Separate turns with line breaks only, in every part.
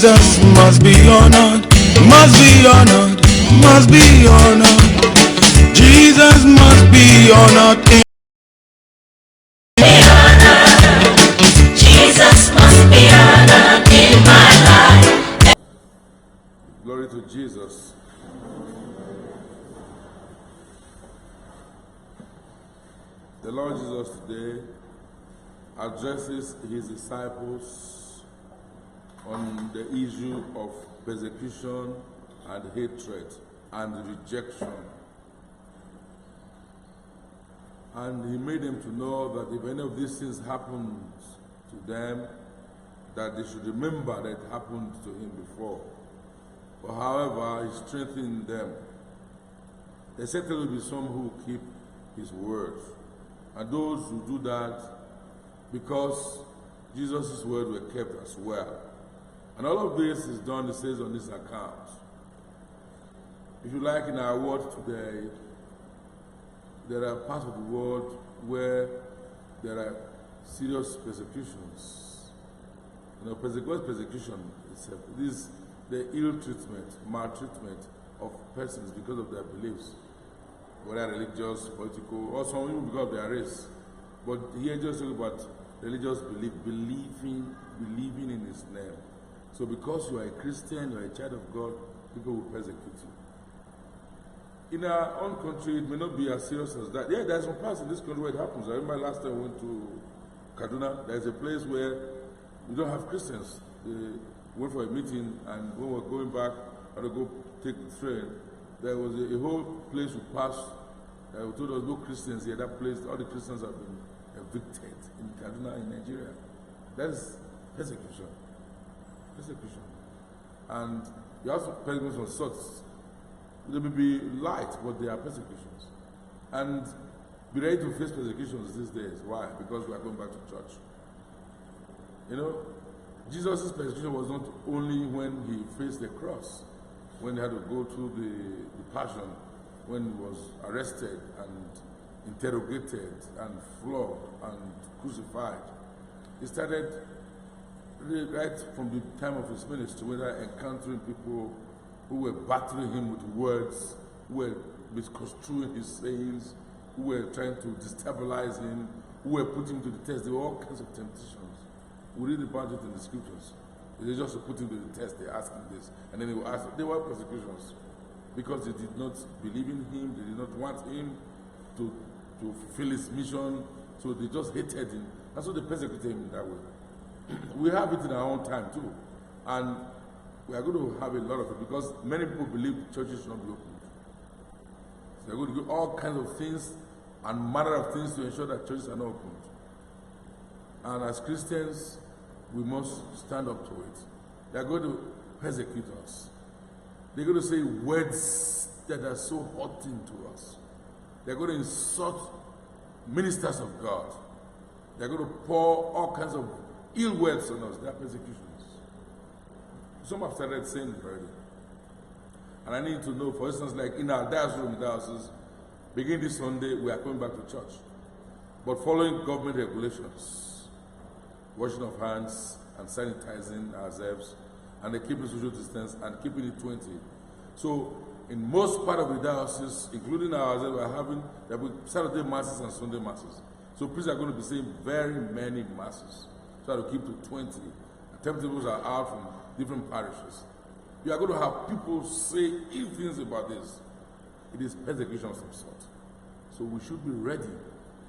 Jesus must be honored, must be honored, must be honored. Jesus must be honored.
Jesus must be honored in my life.
Glory to Jesus. The Lord Jesus today addresses his disciples on the issue of persecution and hatred and rejection. And he made them to know that if any of these things happened to them, that they should remember that it happened to him before. But however, he strengthened them. There certainly will be some who keep his word. And those who do that because Jesus' word were kept as well. And all of this is done, it says, on this account. If you like, in our world today, there are parts of the world where there are serious persecutions. You know, persecution itself. It is the ill treatment, maltreatment of persons because of their beliefs, whether religious, political, or some even because of their race. But here just talking about religious belief, believing in his name. So because you are a Christian, you are a child of God, people will persecute you. In our own country, it may not be as serious as that. Yeah, there's some parts in this country where it happens. I remember last time I went to Kaduna. There's a place where we don't have Christians. They went for a meeting, and when we were going back, I had to go take the train. There was a whole place we passed. We told there was no Christians here. That place, all the Christians have been evicted in Kaduna, in Nigeria. That is persecution. Persecution. And you have persecutions of sorts. They may be light, but they are persecutions. And be ready to face persecutions these days. Why? Because we are going back to church. You know, Jesus' persecution was not only when he faced the cross, when he had to go through the passion, when he was arrested and interrogated and flogged and crucified. He started really right from the time of his ministry, whether encountering people who were battering him with words, who were misconstruing his sayings, who were trying to destabilize him, who were putting him to the test. There were all kinds of temptations. We read about it in the scriptures. They just put him to the test, they asked him this, and then they will ask, they were persecutions. Because they did not believe in him, they did not want him to fulfill his mission, so they just hated him. And so they persecuted him in that way. We have it in our own time too. And we are going to have a lot of it because many people believe churches should not be opened. So they're going to do all kinds of things and manner of things to ensure that churches are not opened. And as Christians, we must stand up to it. They're going to persecute us. They're going to say words that are so hurting to us. They're going to insult ministers of God. They're going to pour all kinds of ill words on us. They are persecutions. Some have started saying it already. And I need to know, for instance, like in our diocese, beginning this Sunday, we are coming back to church. But following government regulations, washing of hands and sanitizing ourselves, and keeping social distance and keeping it 20. So in most part of the diocese, including ourselves, we are having Saturday masses and Sunday masses. So priests are going to be saying very many masses. Try to keep to 20. The timetables are out from different parishes. You are going to have people say ill things about this. It is persecution of some sort. So we should be ready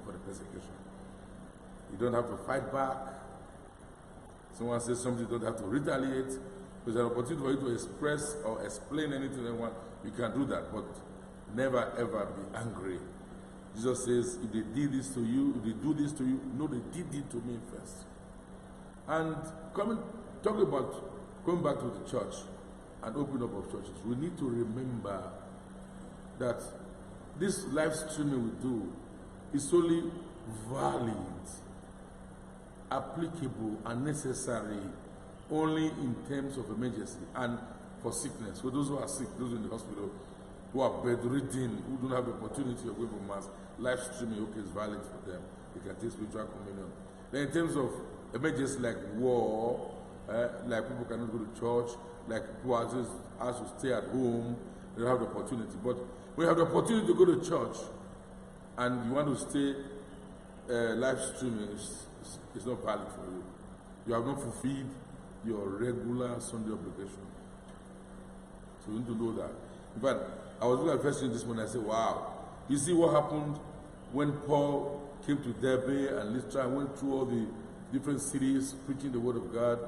for the persecution. You don't have to fight back. Someone says something, you don't have to retaliate. There's an opportunity for you to express or explain anything to anyone. You can do that, but never ever be angry. Jesus says, if they did this to you, if they do this to you, no, they did it to me first. And talking about going back to the church and opening up of churches, we need to remember that this live streaming we do is solely valid, applicable, and necessary only in terms of emergency and for sickness. For those who are sick, those in the hospital, who are bedridden, who don't have the opportunity of going for mass, live streaming, okay, is valid for them. They can take spiritual communion. Then in terms of emergency like war, like people cannot go to church, like people are just asked to stay at home, they don't have the opportunity. But when you have the opportunity to go to church and you want to stay live streaming, it's not valid for you. You have not fulfilled your regular Sunday obligation. So you need to know that. In fact, I was looking at the first thing this morning, I said, wow, you see what happened when Paul came to Derbe and Lystra, went through all the different cities preaching the word of God.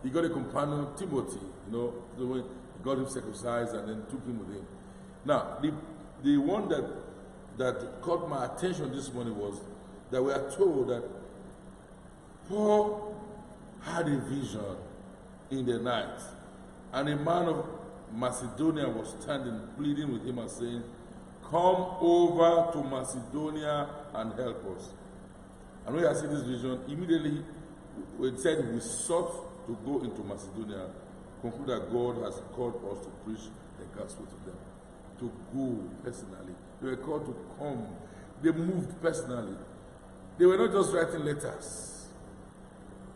He got a companion, Timothy, so when he got him circumcised and then took him with him. Now, the one that caught my attention this morning was that we are told that Paul had a vision in the night, and a man of Macedonia was standing, pleading with him and saying, "Come over to Macedonia and help us." And when I see this vision, immediately we said we sought to go into Macedonia, conclude that God has called us to preach the gospel to them, to go personally. They were called to come. They moved personally. They were not just writing letters.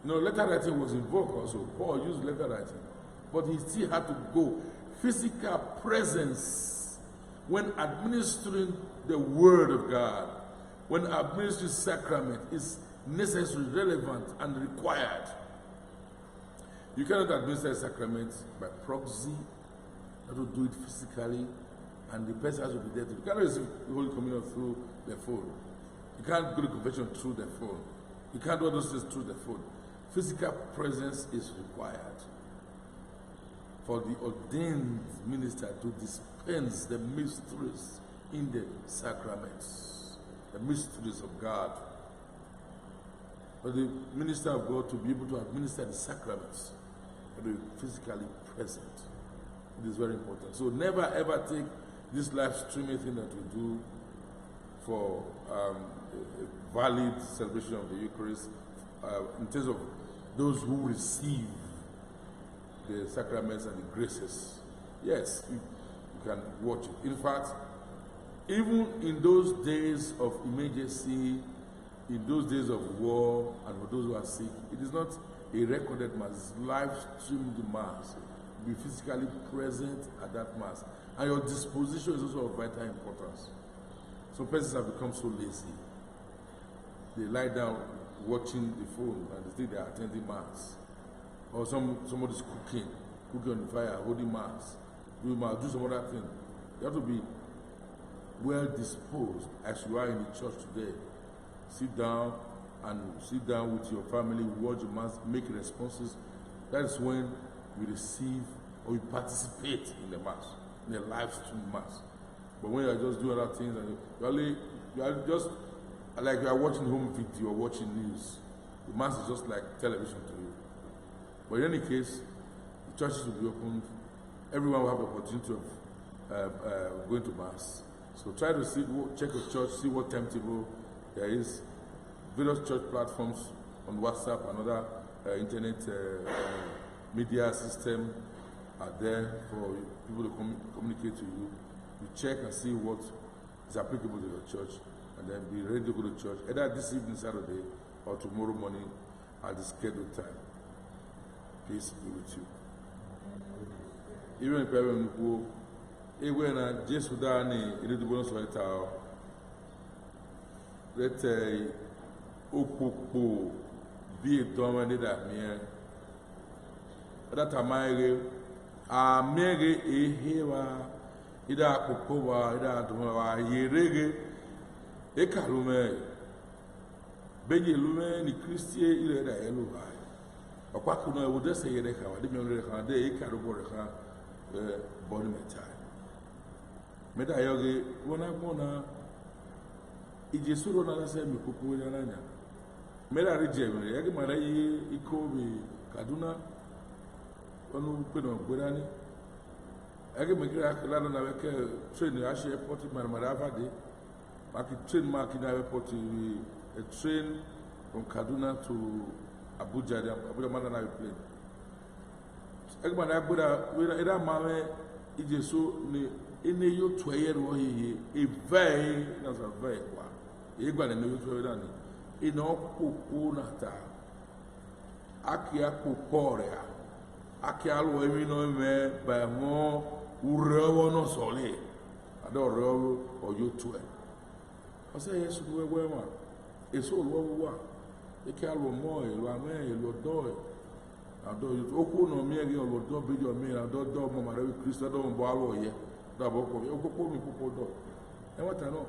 Letter writing was involved also. Paul used letter writing, but he still had to go. Physical presence when administering the word of God, when administering sacrament, is necessary, relevant, and required. You cannot administer a sacrament by proxy. You have to do it physically, and the person has to be there. You cannot receive the Holy Communion through the phone. You can't go to confession through the phone. You can't do all those things through the phone. Physical presence is required for the ordained minister to dispense the mysteries in the sacraments, the mysteries of God. For the minister of God to be able to administer the sacraments, to be physically present. It is very important. So never ever take this live streaming thing that we do for a valid celebration of the Eucharist in terms of those who receive the sacraments and the graces. Yes, you can watch it. In fact, even in those days of emergency, in those days of war, and for those who are sick, it is not a recorded mass, it's live streamed mass. Be physically present at that mass. And your disposition is also of vital importance. Some persons have become so lazy. They lie down watching the phone and they think they are attending mass. Or somebody's cooking on the fire, holding mass, do some other thing. You have to be well disposed as you are in the church today. Sit down with your family, watch the mass, make responses. That is when we receive or we participate in the mass, in the live stream mass. But when you are just doing other things, and you are just like you are watching home video or watching news, the mass is just like television to you. But in any case, the churches will be opened. Everyone will have the opportunity of going to mass. So try to check your church, see what timetable there is. Various church platforms on WhatsApp and other internet media system are there for people to communicate to you. You check and see what is applicable to your church, and then be ready to go to church either this evening, Saturday, or tomorrow morning at the scheduled time. Peace be with you. Even if you go, even na Jesus dani ilidu bono so eta lete opopo bi doma ni da mie data maire a mege ehewa ida popowa ida doma wa yerege e kalume beje lume ni Christie ile da elu ba okwa kuno e wode se yere ka wa de mi onre ka de e karu bo re ka body metal. Meda yoge wona ije suro na se mi kuku ya nanya. Meda rije mi yage mara yi ikobi Kaduna onu pe no gbera ni. Yage me kira la na we ke train ya she airport mara avade. Maki train ma ki na airport a train from Kaduna to Abuja man na plane. Yage mara gbera we ira mame ije so ni ene yo twayer wo hihi e vai na za vai kwa e gba na yo twayer ni ina okoko na ta akia kokore Akialu emi no me by more urewo no sole. Ado rewo oyotu e. O say yes we ma. Eso lo wa. Ekialu mo e lo ame e lo do e. Ado yotu oku no mi ege lo do bi do mi ado do mo mare Kristo do mo alo ye. Da bo ko okoko mi popo do. E wata no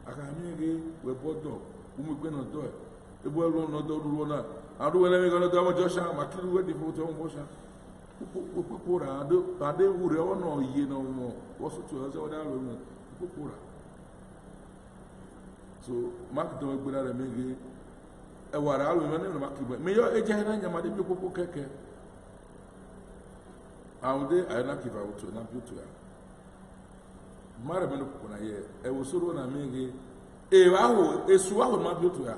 aka mi ege we bodo umu gbe no do e. Ebo lo no do duro na. Ado we na mi go no do mo Joshua makiru we di foto mo Joshua. Pupura ade ure ono ye no mo woso to ase oda lo mo pupura so mark don gbera re mege e wara alo me no mark me yo eje na nyama de pupu keke aude ayana kiva uto na butu ya mara me no pupu na ye e wosoro na mege e wa ho esu wa ho na butu ya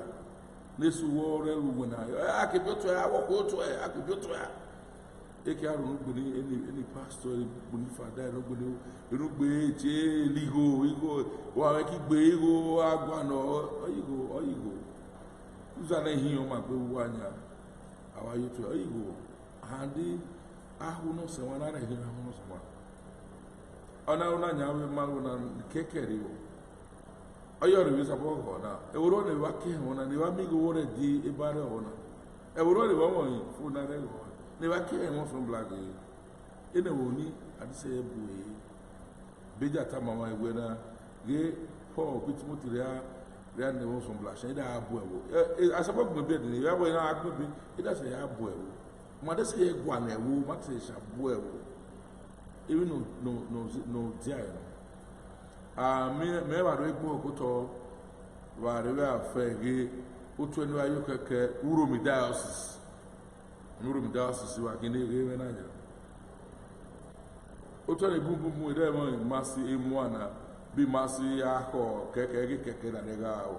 nesu wo re lu na akibutu ya wo ko to ya akibutu ya eke aru nugbuni any pastor buni father nugbuni enugbe je ligo wa we ki gbe igo agwa no oyigo uza na hin o ma gbe wa anya awa yutu oyigo handi ahu no se wana na hin ahu no se wa ona nya we ma na kekere o oyo re bi sabo ko na e woro ne wa ke wona ne wa mi go wore di ibare ona e woro ne wa mo yin fu na re go ne wa ke mo from black e ene woni adise ebuwe beja ta mama ewe na ge Paul bitimoti ria ne mo from black e da abu ewo asabo gbe be ni ya bo na agbe e da se ya abu ewo ma da se ye gwa na ewo ma se sha abu ewo even no dia me wa do egbo okoto wa re wa fe ge otu enu ayo keke uromi diocese wa kini rewe na ja oto le bumbu ide mo masi emu ana bi masi akọ keke na nega o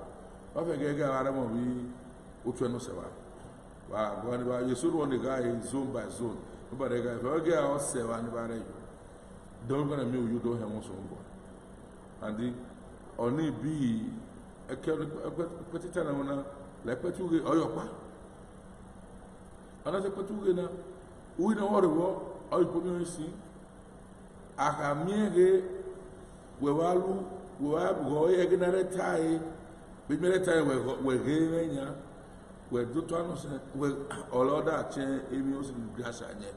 ba fe gege ara mo bi oto enu se wa go ni ba yesu ro ni ga zone by zone ba de ga fe ge o se wa ni ba re yo don gonna me you do he mo so ngo andi oni bi e ke petita na wona le petu ge oyo pa ana se patuge na uina orwo ay pomi si aka miege we walu we wa go ye gnare tai bi mere tai we ge nya we do to ano se we oloda che emi o si grasa nye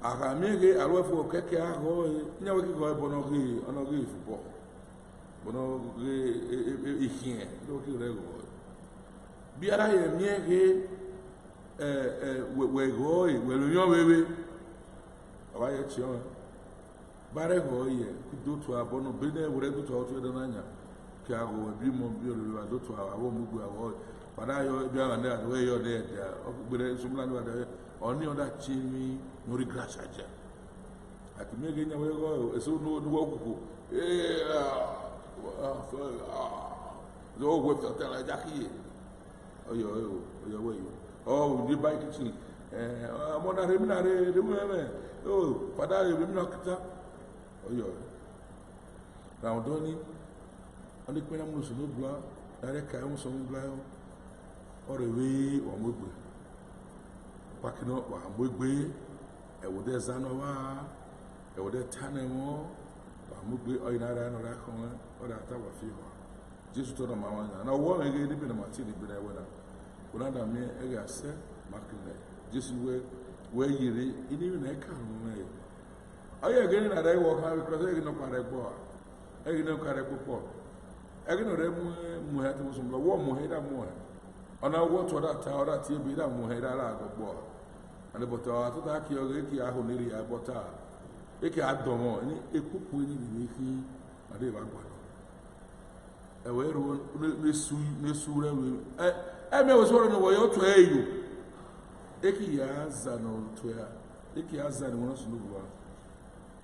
aka miege alwo fo keke ago nya we ki go bono gi ono gi fubo bono ge ihien do ki rego bi ara ye miege we goyi we lo wewe awa ye chion bare goyi do to abono bene wure do to otu de nanya ki ago bi mo bi lo do to awo mugu awo para yo bi ande ado yo de o gbere sumla ni wada oni oda chimi no regret aja akimege nya we go eso no wo kuku zo wo ta la jaki oyo we oh di bike kitchen mo na remina re me oh pada re remina kita oyo na odoni oni pe na mo so no bla dare ka mo so bla o re we o mo gbe pakino wa mo gbe e wo de zano wa e wo de tanemo wa mo gbe o ina ra no ra ko o da ta wa fi ho Jesus to na mama na wo me ge di bi na mati di bi na we na kuna da me e ga se makle Jesus we yiri ini na ka no me aye ge na dai wo ka because e no kware gbo e no kware popo e no re mu ha to so wo mu he da mu ona wo to da ta ora ti bi da mu he da la gbo ane bota to ta ki o ge ki aho ni ri abota e ki adomo ni ekupu ni ni ki ade ba gbo e we ro ne su re we me was one of your to you. Eki ya zano to ya. Eki ya zano wona so nuwa.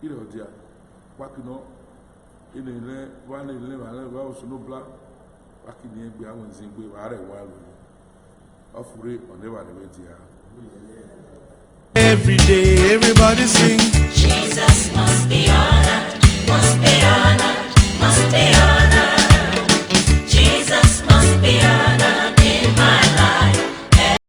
Ire odia. Wakino ine le wan ile wa so no bla. Wakini egbe awon zingbe wa re wa lo. Ofure onewa le we dia.
Every day everybody sing
Jesus must be on.